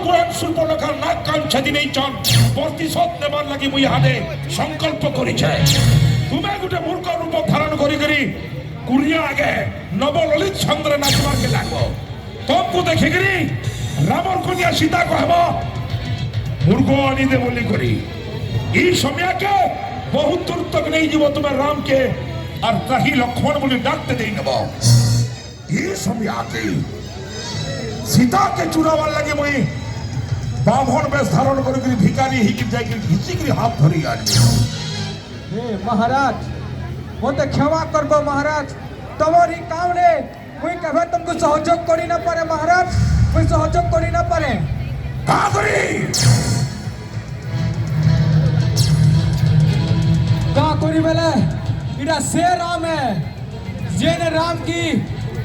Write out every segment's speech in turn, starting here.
পুরাণ সুর্পনখার নাক কান ছেদি নেই চন প্রতিশোধ নেবার লাগি মুই হাতে সংকল্প করিছে তুমি গোটে মূর্খ রূপ ধারণ করি কুড়িয়া আগে নবললিত চন্দ্রে নাচবাকে লাগব তমকু দেখিকি রামর কন্যা সীতা কহব মূর্খ আনিদে বলি করি এই সময়কে বহুত দূর তক নেই যাব তুমি রামকে আর কাহি লক্ষ্মণ বলে ডাকতে দেই নেব এই সময়কে সীতাকে চুরাবার লাগে মুই বামন বেশ ধারণ করি ভিকারি হিকি যাই ঘিচিকি হাত ধরি আনবি महाराज मते क्षमा करबो महाराज तमरी काम रे मुई कबे तुमको सहयोग करी ना पारे महाराज मुई सहयोग करी ना पारे का करी बेले इडा से राम है जेने राम की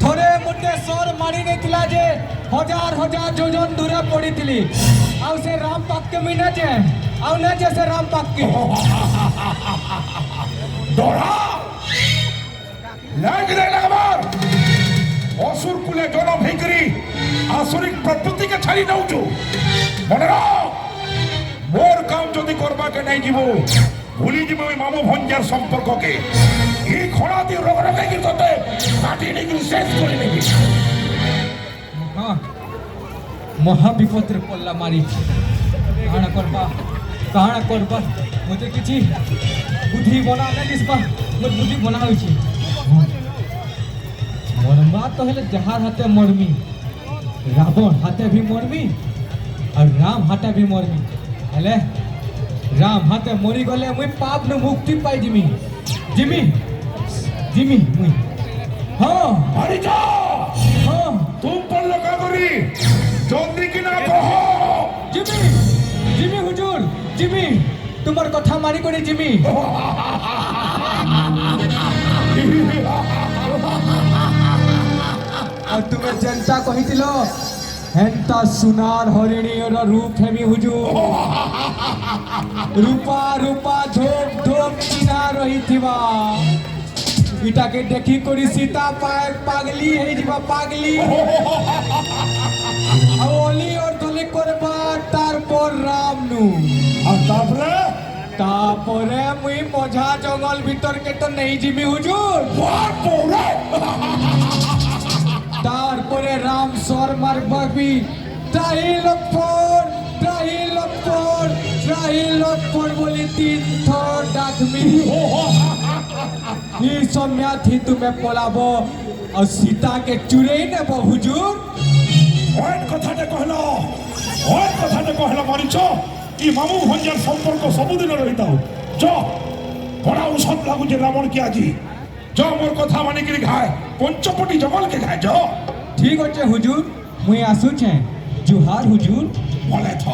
थोड़े मुंडे सोर मारी ने तिला जे हजार हजार जोजन दूरे पड़ी तिली आउ से राम पाक के मीना जे आउ ने जैसे राम पाक की দরা লাগরে লাগবার অসুর কুলে জনম হেকরি আসরিক প্রকৃতিকে ছাড়ি নউছু মনে রাখ মোর কাম যদি করবাকে নাই দিব ভুলি দিব ওই মামু ভঞ্জার সম্পর্ককে এই খড়া দিয়ে রগরগে কি করতে কাটি নেকি শেষ করে নেকি हाँ महा विपद रे पल्ला मारी काଣା करबा मते किछि बुद्धि बना नै दिसबा मोर बुद्धि बना होइछि मरवा तो हेले जहार हाथे मरमी रावण हाथे भी मरमी और राम हाथे भी मरमी हेले राम हाथे मरी गले मुई पाप न मुक्ति पाई जिमी जिमी जिमी मुई हां मारी जा हां तुम पल्ला का करी जल्दी की ना कहो जिमी जिमी हुजूर जिमी तुम्हार कथा मानी कोनी जिमी और तुम्हें जनता कहितिलो हेंता सुनार हरिणी और रूप हेमी हुजूर रूपा रूपा धोप धोप चिना रही थिबा इटा के देखी कोरी सीता पागली है जीवा पागली ओली और धली करबा तारपर राम नु আর তারপরে तापरे मुई मझा जंगल भीतर के तो नहीं जिमी हुजूर বাপ পৌরে तारपरे राम सर मारबी त्राही लटपट बोली 3 थर डाकमी ही सम्या थी तुम्हें पलाबो और सीता के चुरे ने हुजूर ওই কথাটা কহলো মারিছ ই মামু ভঞ্জার সম্পর্ক সবুদিন রহিতাও জ বড় ঔষধ লাগুছে রাবণ কি আজি জ মোর কথা মানিকি খায় পঞ্চপটি জঙ্গলকে খায় জ ठीक अच्छे हुजूर मुई आसु छे जुहार हुजूर বলে থ